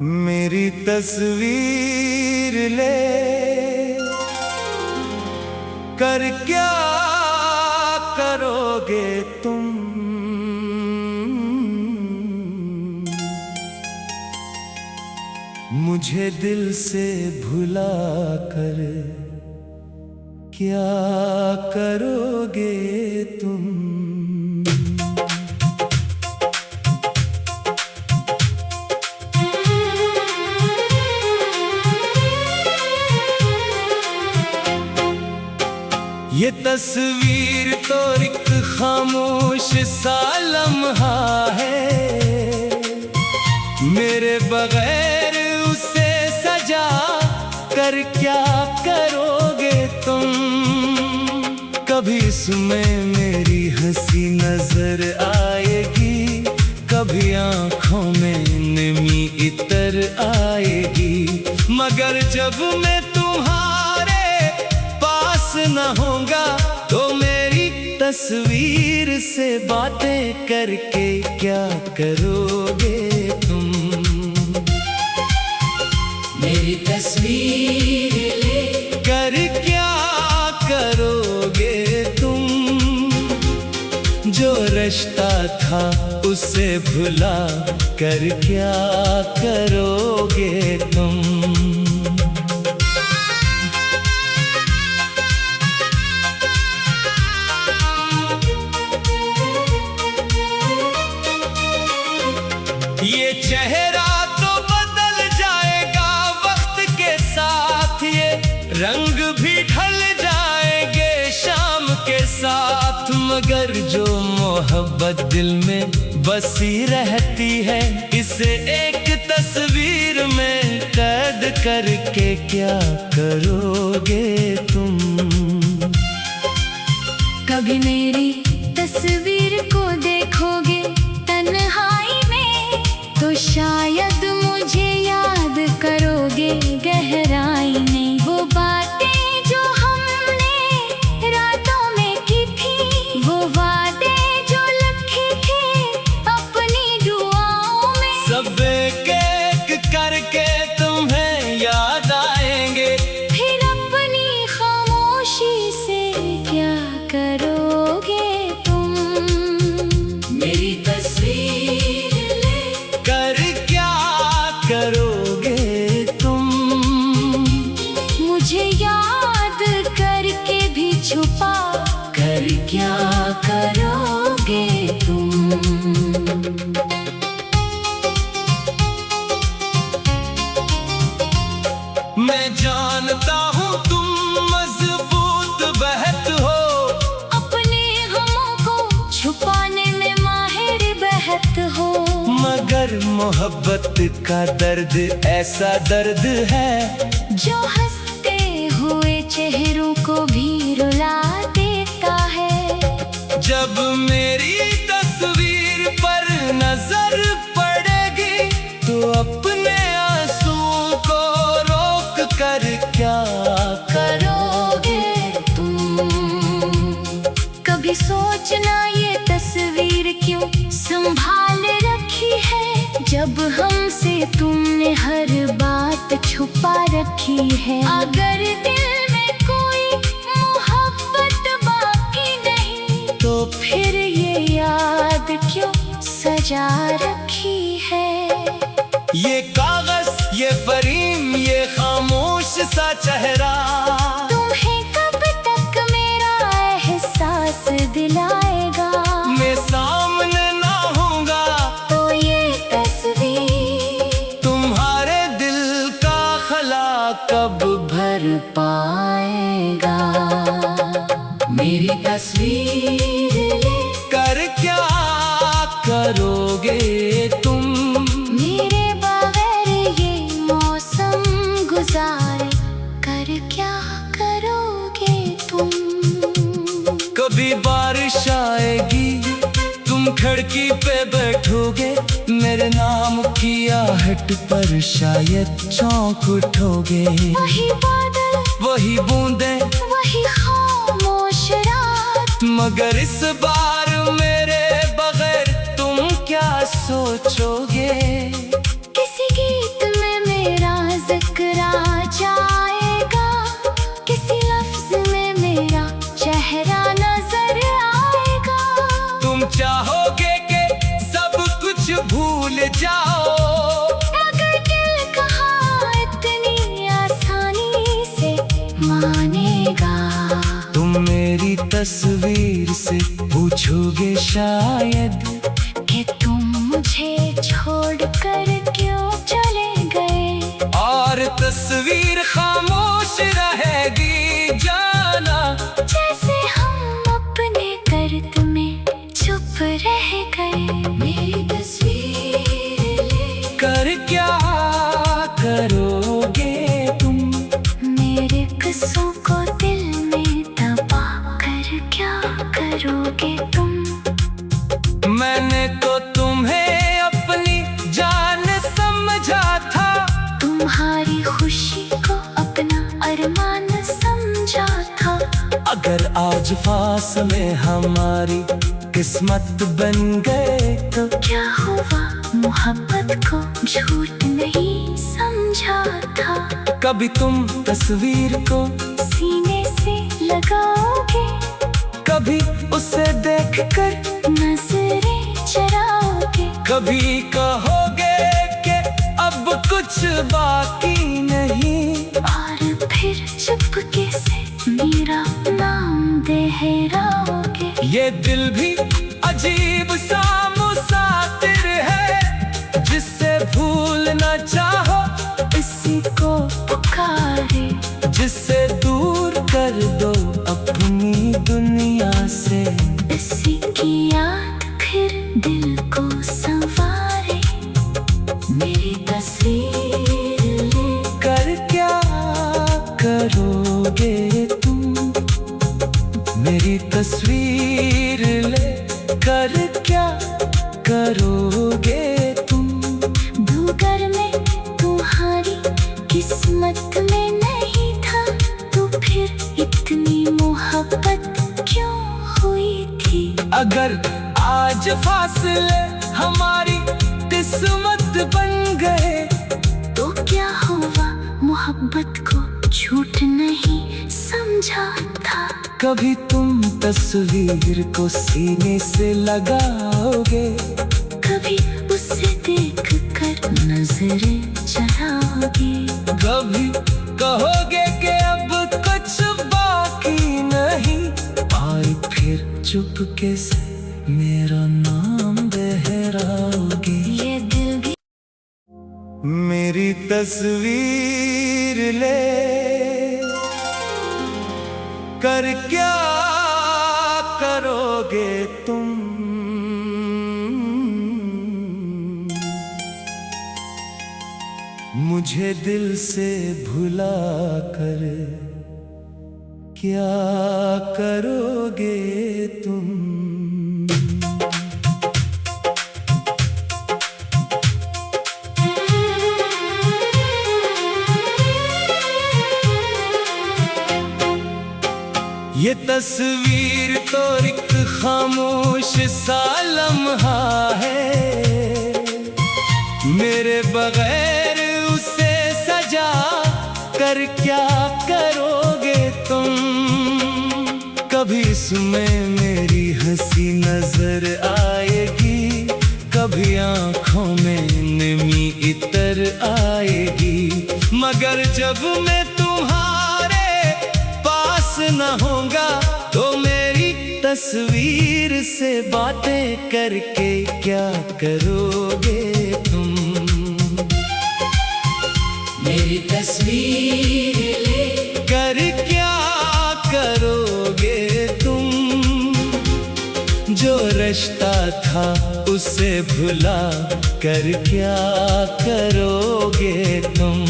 मेरी तस्वीर ले कर क्या करोगे तुम। मुझे दिल से भुला कर क्या करोगे तुम। ये तस्वीर तो एक खामोश सा लम्हा है, मेरे बगैर उसे सजा कर क्या करोगे तुम। कभी इसमें मेरी हंसी नजर आएगी, कभी आंखों में नमी इतर आएगी, मगर जब मैं तुम्हारे पास न होऊंगा तो मेरी तस्वीर से बातें करके क्या करोगे तुम। मेरी तस्वीर ले कर क्या करोगे तुम। जो रिश्ता था उसे भुला कर क्या करोगे तुम। ये चेहरा तो बदल जाएगा वक्त के साथ, ये रंग भी ढल जाएंगे शाम के साथ, मगर जो मोहब्बत दिल में बसी रहती है इसे एक तस्वीर में कैद करके क्या करोगे तुम। कभी मेरी तस्वीर को देखोगे तन्हाई में तो शायद मुझे याद करोगे गहराई में। वो बातें जो हमने रातों में की थी, वो वादे जो लिखे थे अपनी दुआओं में, सब एक एक करके तुम्हें याद आएंगे। फिर अपनी खामोशी से क्या करोगे तुम। मेरी तस्वीर ले कर क्या करोगे तुम। मुझे याद करके भी छुपा कर क्या करोगे तुम। मैं जानता हूँ तुम मजबूत बहत हो, अपने गमों को छुपाने में माहिर बहत हो, मगर मोहब्बत का दर्द ऐसा दर्द है जो हंसते हुए चेहरों को भी रुला देता है। जब मेरी तस्वीर पर नजर पड़ेगी तो अपने आंसू को रोक कर क्या करोगे तुम। कभी सोचना ये तस्वीर क्यों संभाल रखी है, जब हमसे तुमने हर बात छुपा रखी है। अगर दिल में कोई मोहब्बत बाकी नहीं तो फिर ये याद क्यों सजा रखी है। ये कागज ये फरीम ये खामोश सा चेहरा तुम्हें कब तक मेरा एहसास दिलाएगा। मैं सामने ना होऊंगा तो ये तस्वीर तुम्हारे दिल का खला कब भर पाएगा। मेरी तस्वीर ले कर क्या करोगे तुम। मेरे बगैर ये मौसम गुजारे कर क्या करोगे तुम। कभी बारिश आएगी तुम खिड़की पे बैठोगे, मेरे नाम की आहट पर शायद चौंक उठोगे। वही बादल वही बूंदे वही खामोश रात, मगर इस बार मेरे बगैर तुम क्या सोचोगे। किसी गीत जाओ। अगर दिल कहा इतनी आसानी से मानेगा, तुम मेरी तस्वीर से पूछोगे शायद कि तुम मुझे छोड़कर क्यों चले गए। और तस्वीर खामोश रहेगी जाना, जैसे हम अपने दर्द में चुप रह गए। मेरी तस्वीर ले कर क्या करोगे तुम, मेरे किस्सों को दिल में दबा कर क्या करोगे तुम। मैंने तो तुम्हें अपनी जान समझा था, तुम्हारी खुशी को अपना अरमान समझा था। अगर आज फासले हमारी किस्मत बन गए तो क्या हुआ, मोहब्बत को झूठ नहीं समझा था। कभी तुम तस्वीर को सीने से लगाओगे, कभी उसे देखकर नजरें चराओगे। कभी कहोगे कि अब कुछ बाकी नहीं, और फिर चुपके से मेरा नाम दोहराओगे। ये दिल भी अजीब सा मुसाफिर है, जिससे भूल न चाहो इसी को पुकारे, जिससे दूर कर दो अपनी दुनिया से। इसी की याद फिर दिल को संवारे। मेरी तस्वीर ले कर क्या करोगे तुम, मेरी तस्वीर ले कर क्या करोगे तुम। भूगर में तुम्हारी किस्मत में नहीं था, तो फिर इतनी मोहब्बत क्यों हुई थी। अगर आज फासले हमारी किस्मत बन गए तो क्या हुआ, मोहब्बत को झूठ नहीं समझा था। कभी तुम तस्वीर को सीने से लगाओगे, कभी उसे देख कर नजरें चढ़ाओगे। कभी कहोगे कि अब कुछ बाकी नहीं, और फिर चुपके से मेरा नाम दोहराओगे। ये दिल भी मेरी तस्वीर ले कर क्या करोगे तुम, मुझे दिल से भुला कर क्या करोगे तुम। ये तस्वीर तो एक खामोश सा लम्हा है, मेरे बगैर उसे सजा कर क्या करोगे तुम। कभी इसमें मेरी हंसी नजर आएगी, कभी आंखों में नमी इतर आएगी, मगर जब मैं तुम्हारे पास न होगा तो मेरी तस्वीर से बातें करके क्या करोगे तुम। मेरी तस्वीर ले कर क्या करोगे तुम, जो रिश्ता था उसे भुला कर क्या करोगे तुम।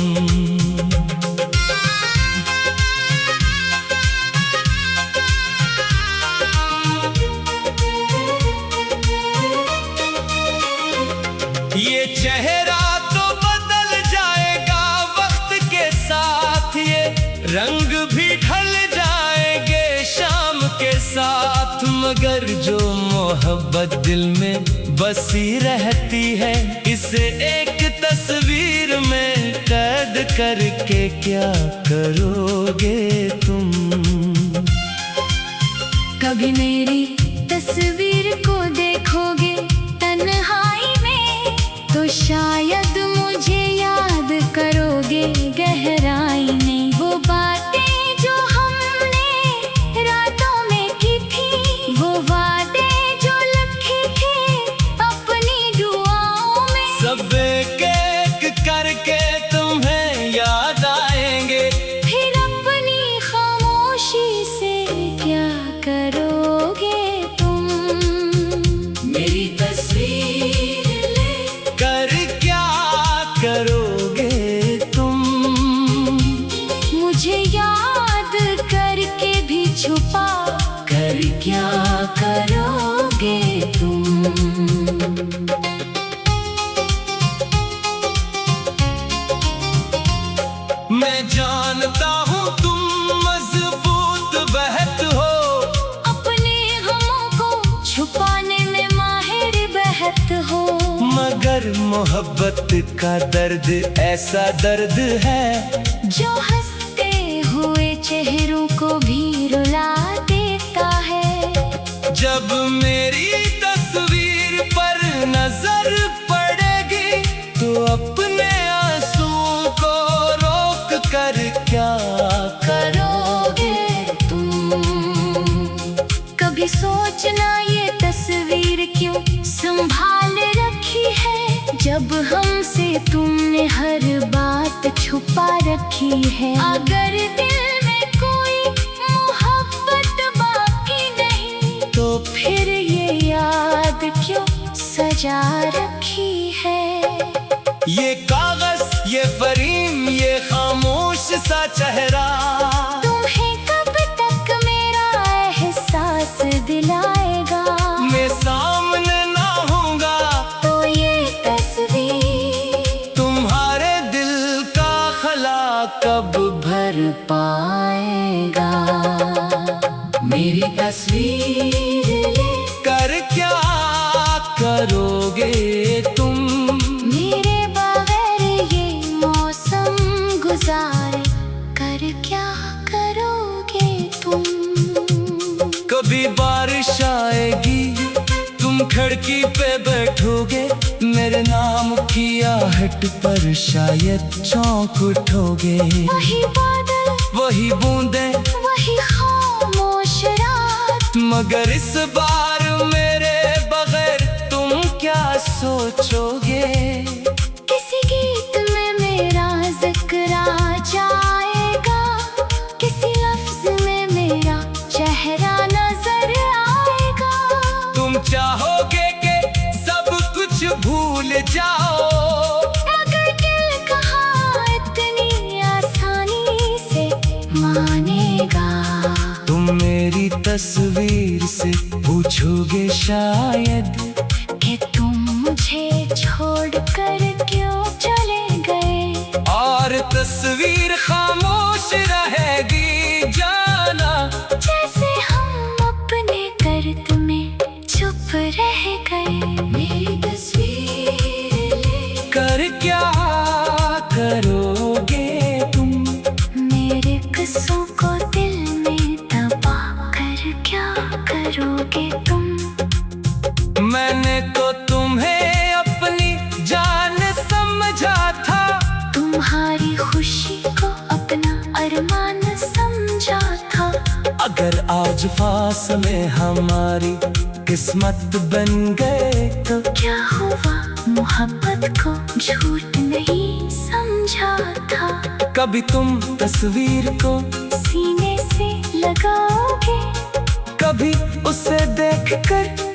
ये चेहरा तो बदल जाएगा वक्त के साथ, ये रंग भी ढल जाएंगे शाम के साथ, मगर जो मोहब्बत दिल में बसी रहती है, इसे एक तस्वीर में कैद करके क्या करोगे तुम। कभी मेरी तस्वीर को देखोगे तन्हाई में, तो शायद मुझे याद करोगे गहराई में वो बातें जो हमने रातों में की थी, वो वादे जो लिखे थे अपनी दुआओं में। सब एक एक करके तुम्हें याद आएंगे, फिर अपनी खामोशी से क्या करोगे तुम? मेरी तस्वीर कर क्या करोगे तुम? मुझे याद करके भी छुपा कर क्या करोगे तुम? मैं जानता हूँ तुम मजबूत बहत हो, अपने गमों को छुपाने में माहिर बहत हो। मगर मोहब्बत का दर्द ऐसा दर्द है जो हंसते हुए चेहरों को भी रुला देता है। जब मेरी तस्वीर पर नजर पड़ेगी तो अपने आंसू को रोक कर क्या करोगे तुम? कभी सोचना ये तस्वीर क्यों संभाल रखी है, जब हमसे तुमने हर बात छुपा रखी है। अगर दिल में कोई मोहब्बत बाकी नहीं तो फिर ये याद क्यों सजा रखी है? ये कागज, ये फरीम, ये खामोश सा चेहरा तुम्हें कब तक मेरा एहसास दिलाएगा? मैं सामने ना होऊंगा तो ये तस्वीर तुम्हारे दिल का खला कब भर पाएगा? मेरी तस्वीर ले कर क्या करोगे तुम? मेरे बगैर ये मौसम गुजारे कर क्या करोगे तुम? कभी बारिश आएगी, तुम खिड़की पे बैठोगे, मेरे नाम की आहट पर शायद चौंक उठोगे। वही बादल, वही बूंदें, वही खामोश रात, मगर इस बार मेरे बगैर तुम क्या सोचोगे? किसी गीत में मेरा जिक्र आ जाएगा, किसी लफ्ज में मेरा चेहरा नजर आएगा। तुम चाहोगे कि सब कुछ भूल जाओ, अगर दिल कहा इतनी आसानी से मानेगा। तुम मेरी तस्वीर से पूछोगे शायद कि तुम मुझे छोड़कर क्यों चले गए? और तस्वीर खामोश रहेगी जाना, जैसे हम अपने दर्द में चुप रह गए। मेरी तस्वीर ले कर क्या करोगे तुम? मेरे किस्सों को दिल में दबा कर क्या करोगे तुम? मैंने तो तुम्हें अपनी जान समझा था, तुम्हारी खुशी को अपना अरमान समझा था। अगर आज फासले हमारी किस्मत बन गए तो क्या हुआ, मोहब्बत को झूठ नहीं समझा था। कभी तुम तस्वीर को सीने से लगाओगे, कभी उसे देखकर